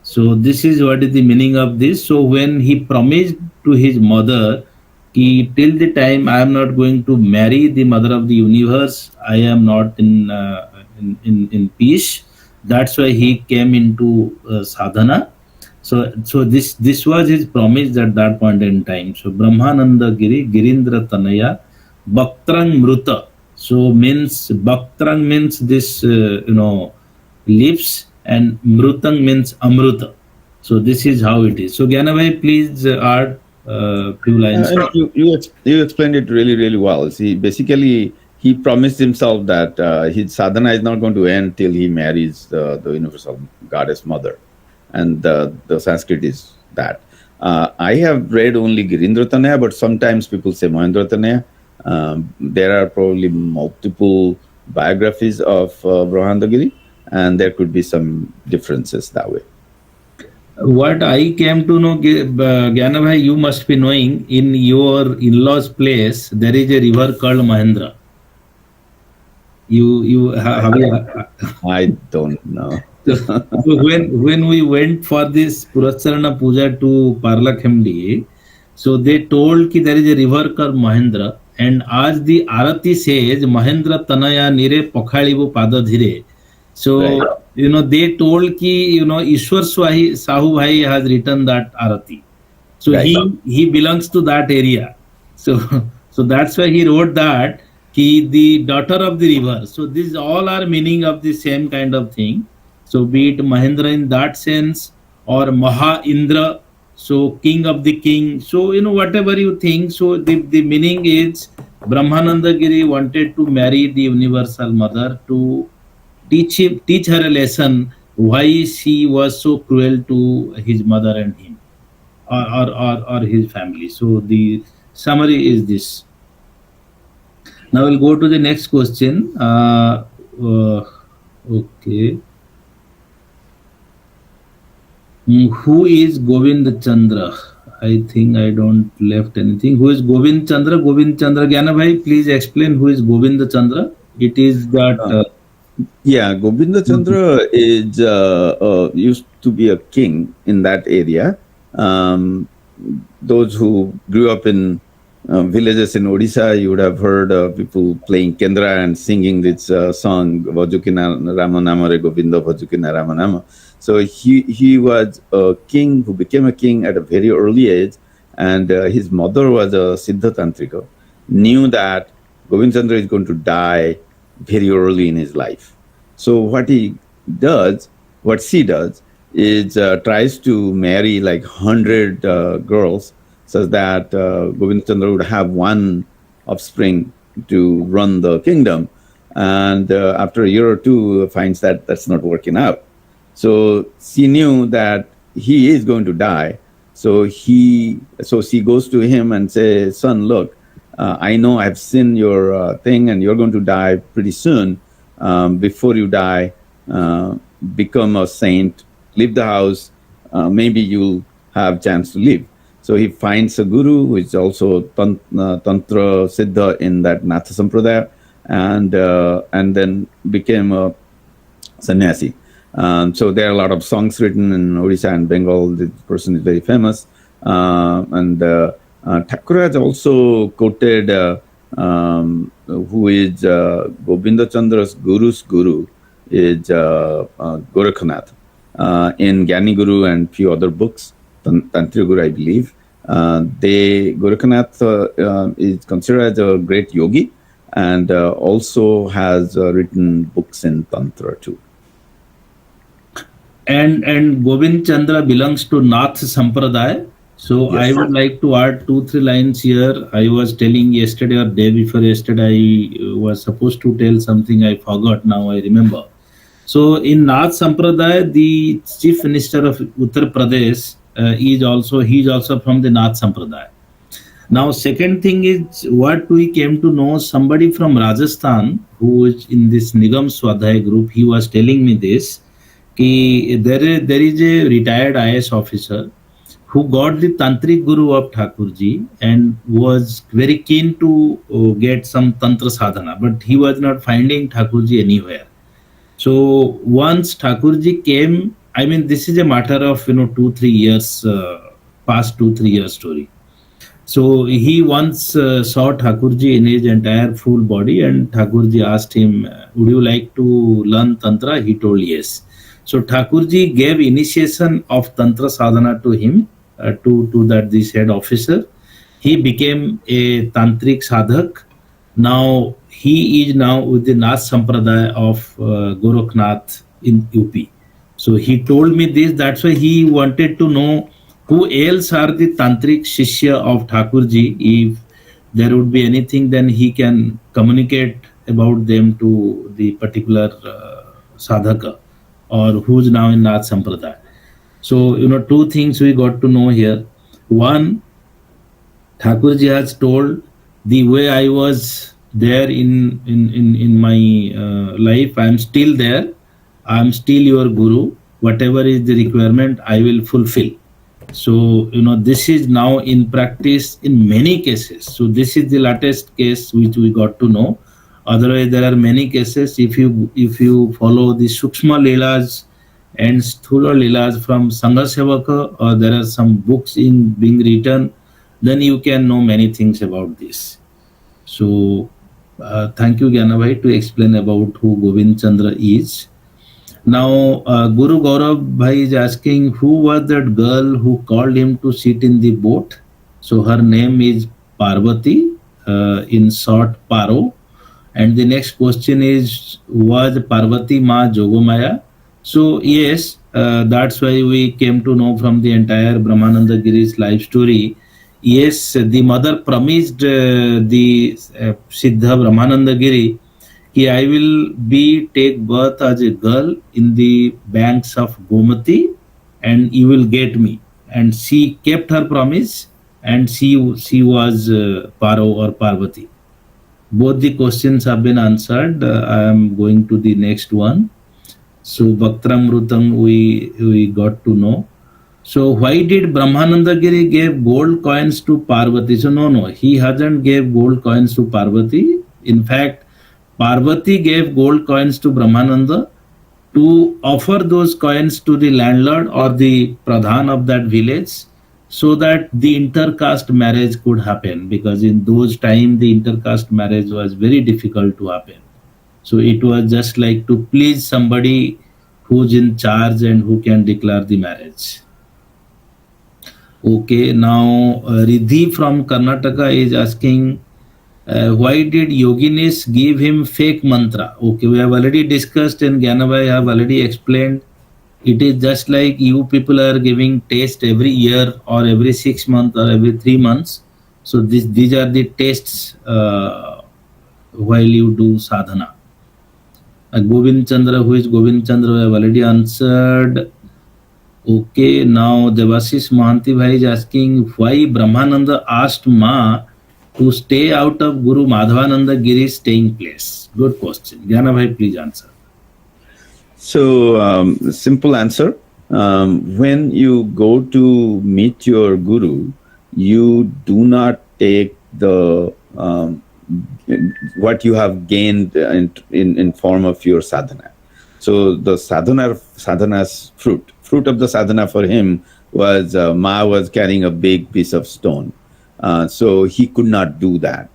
So this is what is the meaning of this. So when he promised to his mother, till the time I am not going to marry the mother of the universe, I am not in peace. That's why he came into sadhana. So this was his promise at that point in time. So Brahmananda Giri, Girindra Tanaya, Bhaktrang Mruta. So means Bhaktrang means this lips, and Mrutang means Amruta. So this is how it is. So Gyanabhai, please add few lines. You explained it really, really well. See, basically, he promised himself that his sadhana is not going to end till he marries the universal goddess mother. And the Sanskrit is that. I have read only Girindra Tanaya, but sometimes people say Mahendra Tanaya. There are probably multiple biographies of Brahmananda, and there could be some differences that way. What I came to know, Gyanabhai, you must be knowing, in your in-laws' place, there is a river called Mahendra. I don't know. So when we went for this Purasarana Puja to Parlakhemdi, so they told that there is a river called Mahendra, and as the Arati says, Mahendra Tanaya Nire Pokhalibu Pada Dhire. So, right. They told ki, Ishwar Sahu Bhai has written that Arati. So right. he belongs to that area. So that's why he wrote that, ki the daughter of the river. So these all are meaning of the same kind of thing. So be it Mahendra in that sense, or Maha Indra, so king of the king. So, whatever you think. So the meaning is Brahmananda Giri wanted to marry the universal mother to teach her a lesson why she was so cruel to his mother and him, or his family. So the summary is this. Now we'll go to the next question. Okay. Who is Govind Chandra? I think I don't left anything. Who is Govind Chandra? Govind Chandra, Gyanabhai, please explain who is Govind Chandra. It is that. Govinda Chandra is used to be a king in that area. Those who grew up in villages in Odisha, you would have heard people playing kendra and singing this song, Vajukina Ramanamare Govinda Vajukina Ramanama. So he was a king who became a king at a very early age, and his mother was a Siddha Tantrika, knew that Govind Chandra is going to die very early in his life. So what she does is tries to marry like 100 girls, such that Govind Chandra would have one offspring to run the kingdom. And after a year or two, finds that that's not working out. So she knew that he is going to die. So she goes to him and says, "Son, look, I know I've seen your thing, and you're going to die pretty soon. Before you die, become a saint, leave the house. Maybe you'll have chance to live." So he finds a guru who is also Tantra Siddha in that Natha Sampradaya, and then became a sannyasi. So there are a lot of songs written in Odisha and Bengal. This person is very famous. And Thakura has also quoted who is Govinda Chandra's guru's guru is Gorakhnath in Gyani Guru and few other books, Tantriya Guru, I believe. Gorakhnath is considered as a great yogi, and also has written books in Tantra too. And Govind Chandra belongs to Nath Sampradaya. So yes. I would like to add 2-3 lines here. I was telling yesterday or day before yesterday, I was supposed to tell something I forgot. Now I remember. So in Nath Sampradaya, the chief minister of Uttar Pradesh he is also from the Nath Sampradaya. Now second thing is what we came to know, somebody from Rajasthan who is in this Nigam Swadhyay group, he was telling me this, there is a retired IS officer who got the tantric guru of Thakurjee and was very keen to get some tantra sadhana, but he was not finding Thakurjee anywhere. So once Thakurjee came, I mean, this is a matter of 2-3 years, past 2-3 years story. So he once saw Thakurjee in his entire full body, and Thakurjee asked him, "Would you like to learn tantra?" He told yes. So Thakurjee gave initiation of tantra sadhana to him, to that this head officer. He became a tantric sadhak. Now he is now with the Nath Sampradaya of Gorakhnath in UP. So he told me this. That's why he wanted to know who else are the tantric shishya of Thakurjee. If there would be anything, then he can communicate about them to the particular sadhaka, or who's now in Nath Sampradaya. So, two things we got to know here. One, Thakurjee has told the way I was there in my life, I am still there. I am still your guru. Whatever is the requirement, I will fulfill. So, this is now in practice in many cases. So, this is the latest case which we got to know. Otherwise, there are many cases. If you follow the Sukshma Leelas and Sthula Leelas from Sangha Sevaka, or there are some books being written, then you can know many things about this. So, thank you, Gyanabhai, to explain about who Govind Chandra is. Now, Guru Gaurav Bhai is asking, who was that girl who called him to sit in the boat? So her name is Parvati, in short Paro. And the next question is, was Parvati Ma Jogomaya? So yes, that's why we came to know from the entire Brahmananda Giri's life story. Yes, the mother promised the Siddha Brahmananda Giri, I will take birth as a girl in the banks of Gomati, and you will get me. And she kept her promise, and she was Paro or Parvati. Both the questions have been answered. I am going to the next one. So Bhaktramrutam we got to know. So why did Brahmananda Giri give gold coins to Parvati? So no, he hasn't gave gold coins to Parvati. In fact, Parvati gave gold coins to Brahmananda to offer those coins to the landlord or the pradhan of that village, so that the intercaste marriage could happen, because in those times the intercaste marriage was very difficult to happen. So it was just like to please somebody who's in charge and who can declare the marriage. Okay, now Riddhi from Karnataka is asking, why did Yoginis give him fake mantra? Okay, we have already discussed, and Gyanabhai have already explained. It is just like you people are giving test every year or every 6 months or every 3 months. So these are the tests while you do sadhana. Govind Chandra, who is Govind Chandra, we have already answered. Okay, now Devashish Mahanti Bhai is asking, why Brahmananda asked Ma to stay out of Guru Madhavananda Giri's staying place? Good question. Gyanabhai, please answer. So, simple answer. When you go to meet your guru, you do not take the what you have gained in form of your sadhana. So the sadhana's fruit of the sadhana for him was Ma was carrying a big piece of stone. So he could not do that.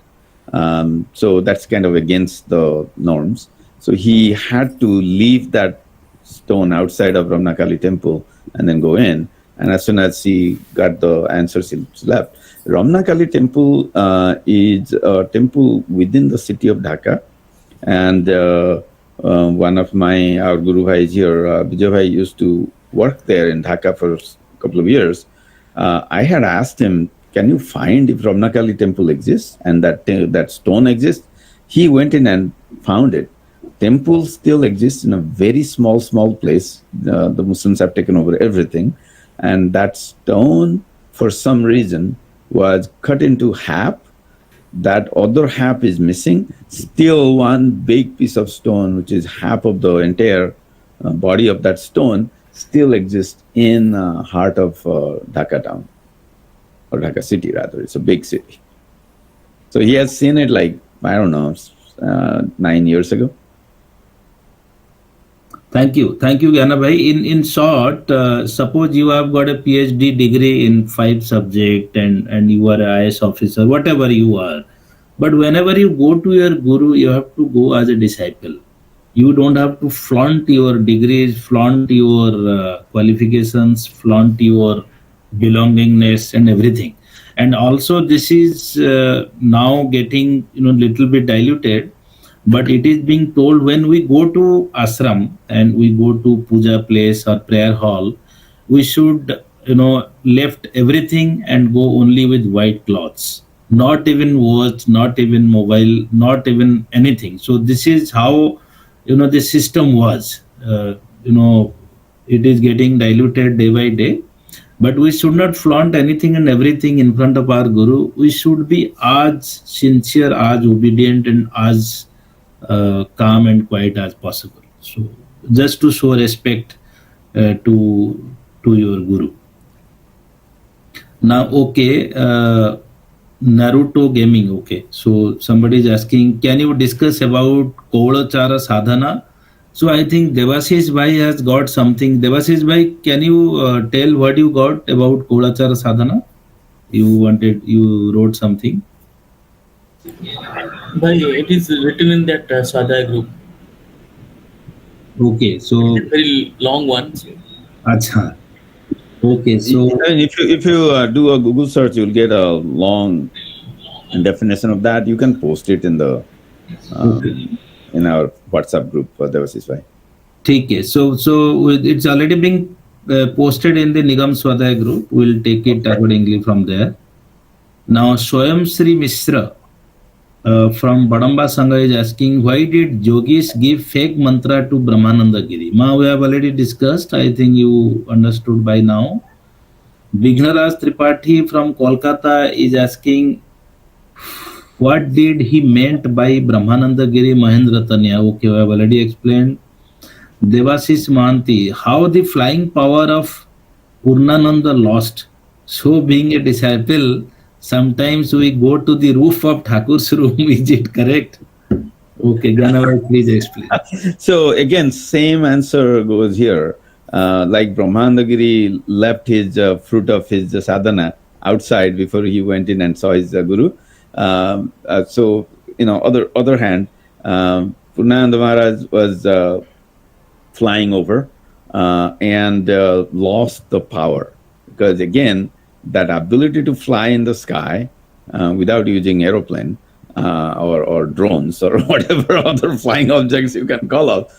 So that's kind of against the norms. So he had to leave that stone outside of Ramnakali temple and then go in. And as soon as he got the answers, he left. Ramnakali temple is a temple within the city of Dhaka. And one of our Guru Bhais here, Vijay Bhai, used to work there in Dhaka for a couple of years. I had asked him, can you find if Ramnakali temple exists and that stone exists? He went in and found it. Temple still exists in a very small place. The Muslims have taken over everything. And that stone, for some reason, was cut into half. That other half is missing. Still one big piece of stone, which is half of the entire body of that stone still exists in heart of Dhaka town, or Dhaka city rather. It's a big city. So he has seen it like, I don't know, 9 years ago. Thank you, Gyana Bhai. In short, suppose you have got a PhD degree in 5 subject and you are a IS officer, whatever you are. But whenever you go to your guru, you have to go as a disciple. You don't have to flaunt your degrees, flaunt your qualifications, flaunt your belongingness and everything. And also this is now getting little bit diluted, but it is being told when we go to ashram and we go to puja place or prayer hall, we should left everything and go only with white cloths, not even watch, not even mobile, not even anything. So this is how the system was. It is getting diluted day by day, but we should not flaunt anything and everything in front of our guru. We should be as sincere, as obedient, and as calm and quiet as possible. So just to show respect to your guru. Now, okay, Naruto gaming. Okay, so somebody is asking, can you discuss about Kaulachara sadhana? So I think Devashish Bhai has got something. Devashish Bhai, can you tell what you got about Kaulachara sadhana? You wrote something. Bhai, it is written in that Swadhyay group. Okay, so It's a very long one. Acha. Okay, so And if you do a Google search, you'll get a long definition of that. You can post it in the in our WhatsApp group for Devashish Bhai. okay. So it's already being posted in the Nigam Swadhyay group. We'll take it accordingly from there. Now, Swayam Sri Mishra from Badamba Sangha is asking, why did yogis give fake mantra to Brahmananda Giri? Ma, we have already discussed. I think you understood by now. Vighnaraj Tripathi from Kolkata is asking, what did he meant by Brahmananda Giri Mahendra Tanya? Okay, we have already explained. Devashish Mahanti, how the flying power of Purnananda lost. So being a disciple, sometimes we go to the roof of Thakur's room. Is it correct? Okay, Ganavai, please explain. So again, same answer goes here. Like Brahmanandagiri left his fruit of his sadhana outside before he went in and saw his guru. So, other hand, Purnananda Maharaj was flying over and lost the power, because again, that ability to fly in the sky without using aeroplane or drones or whatever other flying objects you can call up,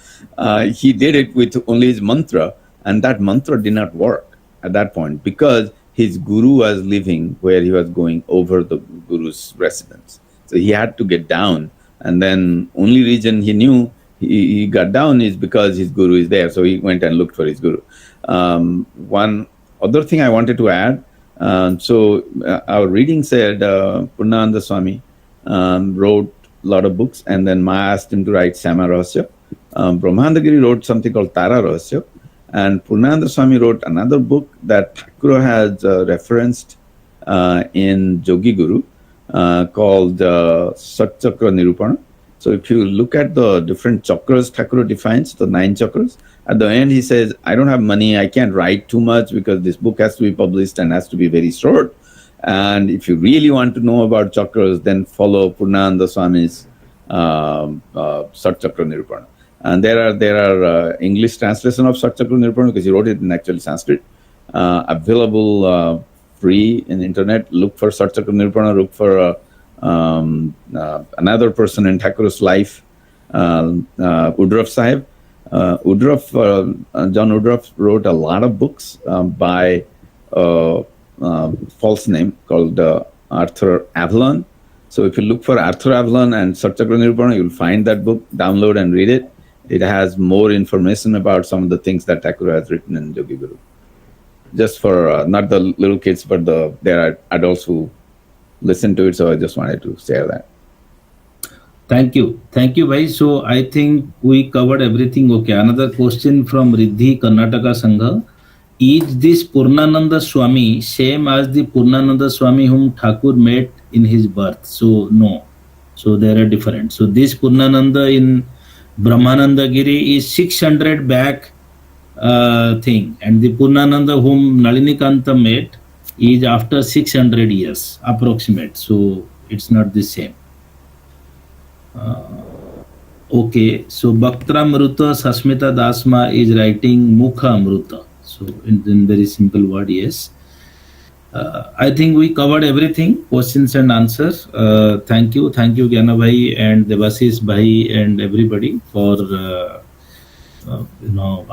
he did it with only his mantra, and that mantra did not work at that point because his guru was living where he was going over the guru's residence. So he had to get down, and then only reason he knew he got down is because his guru is there. So he went and looked for his guru. One other thing I wanted to add, our reading said Purnananda Swami wrote a lot of books, and then Ma asked him to write Sama Rahasya. Brahmanandagiri wrote something called Tara Rahasya, and Purnananda Swami wrote another book that Thakur has referenced in Jogi Guru called Satchakra Nirupana. So if you look at the different chakras Thakur defines, the 9 chakras, at the end he says, I don't have money, I can't write too much because this book has to be published and has to be very short. And if you really want to know about chakras, then follow Purnananda Swami's Satchakra Nirupana. And there are English translation of Satchakra Nirupana because he wrote it in actually Sanskrit, available free in the internet. Look for Satchakra Nirupana, look for another person in Thakur's life, Udraf Sahib. John Woodruff wrote a lot of books by false name called Arthur Avalon. So if you look for Arthur Avalon and Satchakra Nirupana, you'll find that book, download and read it. It has more information about some of the things that Thakur has written in Jogi Guru. Just for not the little kids, but there are adults who listen to it. So I just wanted to share that. Thank you, bhai. So I think we covered everything. Okay, another question from Riddhi, Karnataka Sangha. Is this Purnananda Swami same as the Purnananda Swami whom Thakur met in his birth? So no. So they are different. So this Purnananda in Brahmananda Giri is 600 back thing, and the Purnananda whom Nalinikanta met is after 600 years approximate. So it's not the same. Okay, so Bhaktra Amruta Sasmita Dasma is writing Mukha Amruta. So in very simple word, yes. I think we covered everything, questions and answers. Thank you Gyana Bhai and Devasis Bhai and everybody for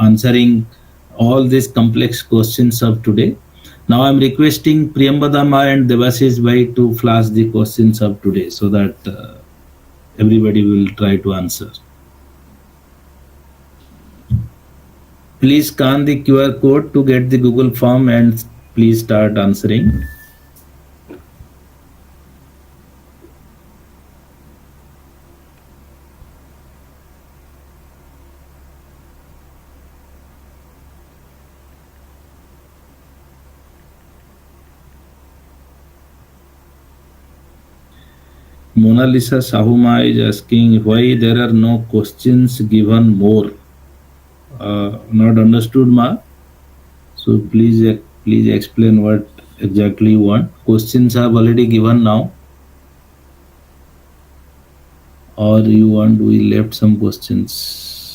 answering all these complex questions of today. Now I'm requesting Priyambada Ma and Devasis Bhai to flash the questions of today so that everybody will try to answer. Please scan the QR code to get the Google form and please start answering. Mona Lisa Sahuma is asking why there are no questions given more. Not understood, Ma. So please explain what exactly you want. Questions have already given now, or you want we left some questions?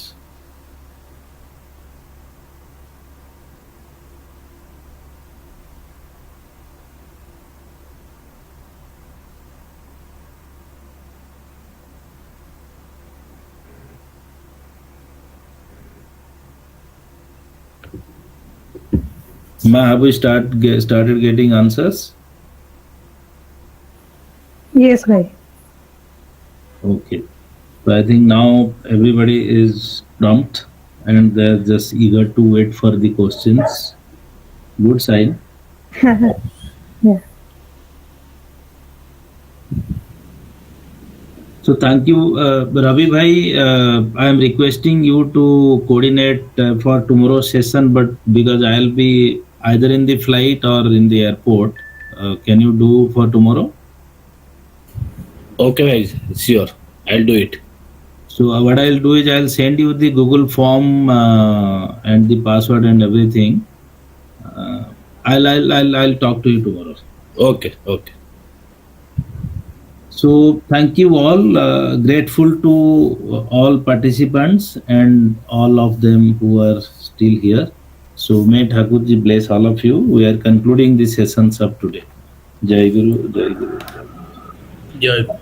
Ma, have we started getting answers? Yes, bhai. Okay. So I think now everybody is prompt and they're just eager to wait for the questions. Good sign. Yeah. So thank you, Ravi Bhai. I am requesting you to coordinate for tomorrow's session, but because I'll be either in the flight or in the airport, can you do for tomorrow? Okay, bhai, sure. I'll do it. So what I'll do is I'll send you the Google form and the password and everything. I'll talk to you tomorrow. Okay. So thank you all. Grateful to all participants and all of them who are still here. So may Thakurjee bless all of you. We are concluding the sessions of today. Jayaguru. Jai Guru.